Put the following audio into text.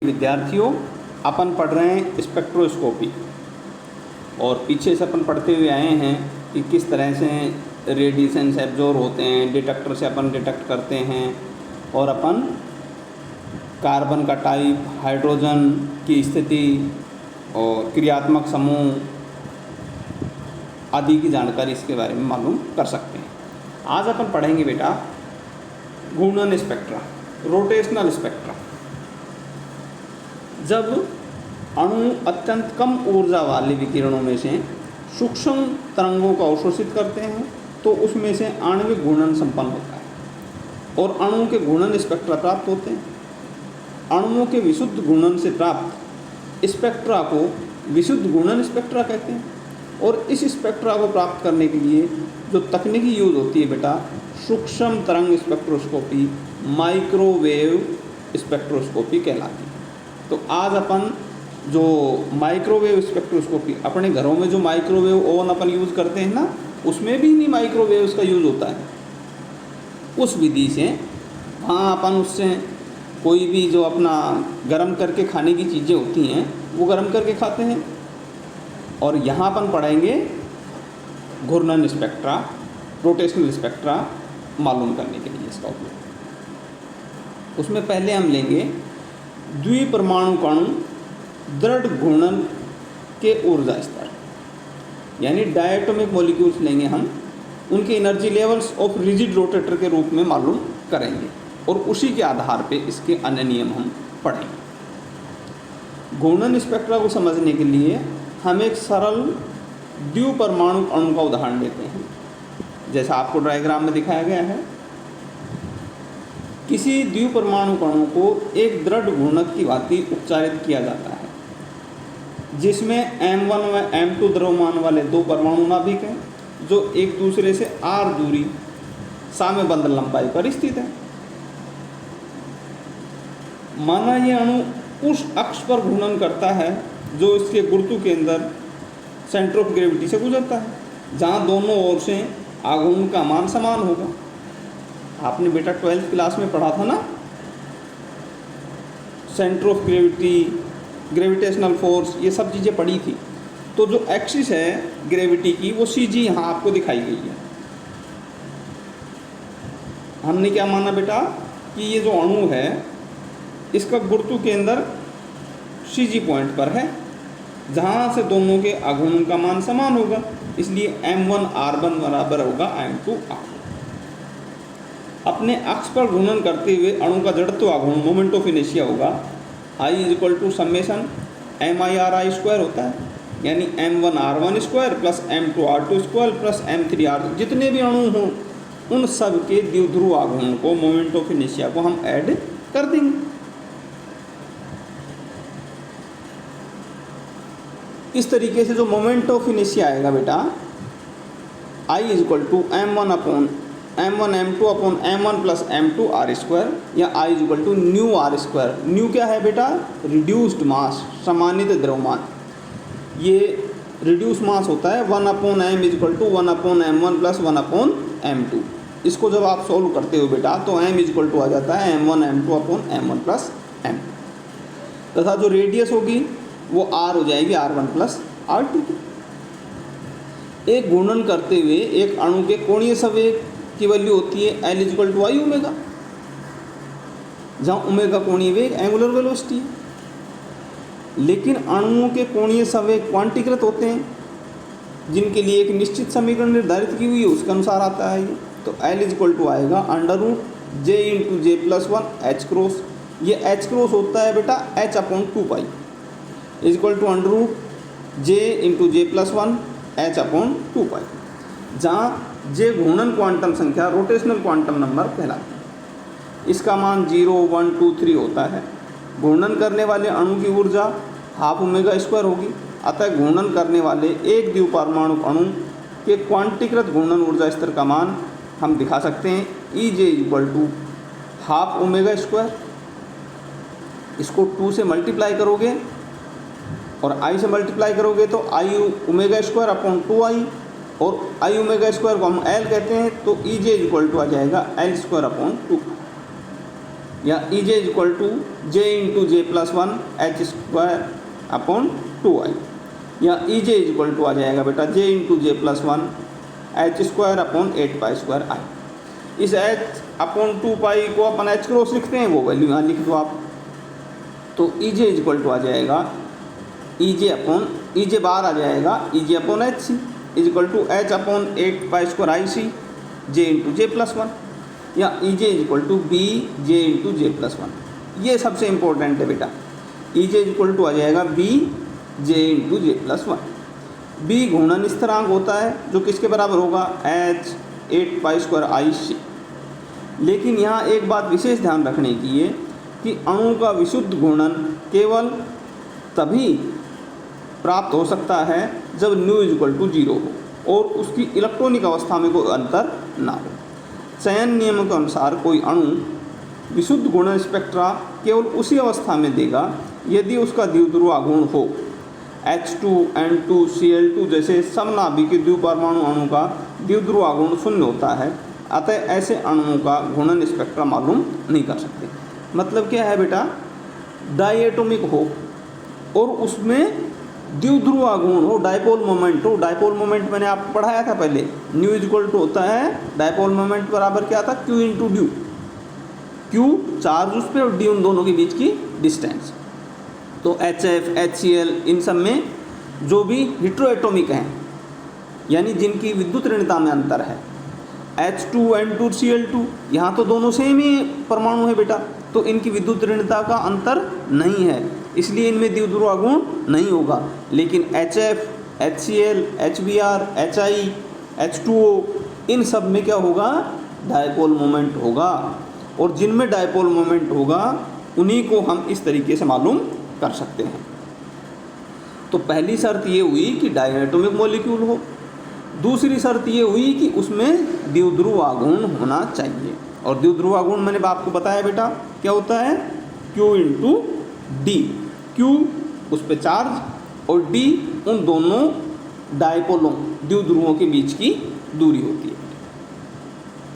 विद्यार्थियों, अपन पढ़ रहे हैं स्पेक्ट्रोस्कोपी और पीछे से अपन पढ़ते हुए आए हैं कि किस तरह से रेडिएशन से एब्जॉर्ब होते हैं, डिटेक्टर से अपन डिटेक्ट करते हैं और अपन कार्बन का टाइप, हाइड्रोजन की स्थिति और क्रियात्मक समूह आदि की जानकारी इसके बारे में मालूम कर सकते हैं। आज अपन पढ़ेंगे बेटा घूर्णन स्पेक्ट्रा, रोटेशनल स्पेक्ट्रा। जब अणु अत्यंत कम ऊर्जा वाले विकिरणों में से सूक्ष्म तरंगों को अवशोषित करते हैं तो उसमें से आणविक घूर्णन संपन्न होता है और अणुओं के घूर्णन स्पेक्ट्रा प्राप्त होते हैं। अणुओं के विशुद्ध घूर्णन से प्राप्त स्पेक्ट्रा को विशुद्ध घूर्णन स्पेक्ट्रा कहते हैं और इस स्पेक्ट्रा को प्राप्त करने के लिए जो तकनीकी यूज होती है बेटा, सूक्ष्म तरंग स्पेक्ट्रोस्कोपी, माइक्रोवेव स्पेक्ट्रोस्कोपी कहलाती है। तो आज अपन जो माइक्रोवेव स्पेक्ट्रोस्कोपी, अपने घरों में जो माइक्रोवेव ओवन अपन यूज़ करते हैं ना, उसमें भी नहीं माइक्रोवेव्स का यूज़ होता है। उस विधि से वहाँ अपन उससे कोई भी जो अपना गर्म करके खाने की चीज़ें होती हैं वो गर्म करके खाते हैं। और यहाँ अपन पढ़ेंगे घूर्णन स्पेक्ट्रा, रोटेशनल स्पेक्ट्रा मालूम करने के लिए इसका उपयोग। उसमें पहले हम लेंगे द्विपरमाणु कणु दृढ़ घूर्णन के ऊर्जा स्तर, यानी डायटोमिक मॉलिक्यूल्स लेंगे हम, उनके energy levels of rigid rotator के रूप में मालूम करेंगे और उसी के आधार पे इसके अन्य नियम हम पढ़ेंगे। घूर्णन स्पेक्ट्रा को समझने के लिए हम एक सरल द्विपरमाणु अणु का उदाहरण लेते हैं, जैसा आपको डायग्राम में दिखाया गया है। किसी द्विपरमाणु कणों को एक दृढ़ घूर्णक की भांति उपचारित किया जाता है जिसमें M1 व M2 द्रव्यमान वाले दो परमाणु नाभिक हैं जो एक दूसरे से r दूरी साम्यबद्ध लंबाई पर स्थित है। माना यह अणु उस अक्ष पर घूर्णन करता है जो इसके गुरुत्व केंद्र सेंटर ऑफ ग्रेविटी से गुजरता है, जहाँ दोनों ओर से आघूर्ण का मान समान होगा। आपने बेटा 12th क्लास में पढ़ा था ना, centre of gravity, gravitational force, ये सब चीज़ें पढ़ी थी। तो जो एक्सिस है ग्रेविटी की वो CG यहाँ आपको दिखाई गई है। हमने क्या माना बेटा कि ये जो अणु है इसका गुरुत्व केंद्र CG पॉइंट पर है जहाँ से दोनों के आघूर्ण का मान समान होगा, इसलिए M1 R1 बराबर होगा M2 R। अपने अक्ष पर घूर्णन करते हुए अणु का जड़त्व आघूर्ण मोमेंट ऑफ इनर्शिया होगा I = समेशन MI/R² होता है, यानी M1 R1 square plus M2 R2 square plus M3 R2, जितने भी अणु हों उन सब के द्विध्रुव आघूर्ण को, मोमेंट ऑफ इनर्शिया को हम ऐड कर देंगे। इस तरीके से जो मोमेंट ऑफ इनर्शिया आएगा बेटा, I = M1 M2 upon M1 plus M2 R² या I = न्यू R²। न्यू क्या है बेटा? रिड्यूस्ड मास, सामान्यित द्रव्यमान। ये रिड्यूस मास होता है 1/m = 1/m1 प्लस 1/m2। इसको जब आप सॉल्व करते हो बेटा तो m = आ जाता है M1 M2 upon M1 plus M2 तथा जो रेडियस होगी वो R हो जाएगी R1 प्लस R2। एक घूर्णन करते हुए एक अणु के कोणीय संवेग की वैल्यू होती है L = I ओमेगा, जहाँ ओमेगा कोणीय वेग, एंगुलर वेलोसिटी है। लेकिन अणुओं के कोणीय संवेग क्वांटीकृत होते हैं जिनके लिए एक निश्चित समीकरण निर्धारित की हुई है, उसके अनुसार आता है ये। तो L = आएगा √J × J+1 H क्रॉस। ये H क्रॉस होता है बेटा H/2π = √J × J+1 H/2π, जहाँ J घूर्णन क्वांटम संख्या, रोटेशनल क्वांटम नंबर कहलाती है। इसका मान 0, 1, 2, 3 होता है। घूर्णन करने वाले अणु की ऊर्जा ½ ओमेगा² होगी। अतः घूर्णन करने वाले एक द्विपरमाणु अणु के क्वांटीकृत घूर्णन ऊर्जा स्तर का मान हम दिखा सकते हैं EJ = ½ ओमेगा²। इसको 2 से मल्टीप्लाई करोगे और I से मल्टीप्लाई करोगे तो I ओमेगा² अपॉन 2I, और I ओमेगा² को हम L कहते हैं, तो EJ = आ जाएगा L² अपॉन 2। या E J is equal to J into J plus one H square upon 2i, या E J is equal to आ जाएगा बेटा J into J plus one H square upon 8 square I. इस H upon 2 को अपन H cross लिखते हैं, वो value यहाँ लिख दो आप। तो E J is equal to आ जाएगा ई जे बार आ जाएगा E J upon H C is equal to H upon 8 square I C J into J plus one, या E J is equal to B J into J plus one. ये सबसे important है बेटा, E J is equal to आ जाएगा B J into J plus one. B घूर्णन स्थिरांक होता है जो किसके बराबर होगा, एच 8 स्क्वायर आई सी। लेकिन यहाँ एक बात विशेष ध्यान रखने की है कि अणु का विशुद्ध घूर्णन केवल तभी प्राप्त हो सकता है जब न्यू इज इक्वल टू 0 हो और उसकी इलेक्ट्रॉनिक अवस्था में कोई अंतर ना हो। चयन नियमों के अनुसार कोई अणु विशुद्ध घूर्णन स्पेक्ट्रा केवल उसी अवस्था में देगा यदि उसका द्विध्रुव आघूर्ण हो। H2N2Cl2 जैसे समनाभिक द्विपरमाणु अणु का द्विध्रुव आघूर्ण 0 होता है, अतः ऐसे अणुओं का घूर्णन स्पेक्ट्रा मालूम नहीं कर सकते। मतलब क्या है बेटा, डायएटॉमिक हो और उसमें द्विध्रुव आघूर्ण हो, डायपोल मोमेंट हो। डायपोल मोमेंट मैंने आपको पढ़ाया था पहले, न्यू इज इक्वल टू होता है डायपोल मोमेंट बराबर क्या था, Q into due. Q charge उस पर और डी उन दोनों के बीच की डिस्टेंस। तो HF, HCl इन सब में जो भी हेटेरोएटॉमिक हैं, यानी जिनकी विद्युत ऋणता में अंतर है, H2N2Cl2 यहाँ तो दोनों सेम ही परमाणु है बेटा, तो इनकी विद्युत ऋणता का अंतर नहीं है, इसलिए इनमें द्विध्रुव आघूर्ण नहीं होगा। लेकिन HF, HCl, HBr, HI, H2O इन सब में क्या होगा, डायपोल मोमेंट होगा, और जिनमें डायपोल मोमेंट होगा उन्हीं को हम इस तरीके से मालूम कर सकते हैं। तो पहली शर्त ये हुई कि डायएटॉमिक मॉलिक्यूल हो, दूसरी शर्त ये हुई कि उसमें द्विध्रुव आघूर्ण होना चाहिए। और द्विध्रुव आघूर्ण मैंने आपको बताया बेटा क्या होता है, Q इंटू डी। Q उस पर चार्ज और D उन दोनों डायपोलों द्विध्रुवों के बीच की दूरी होती है।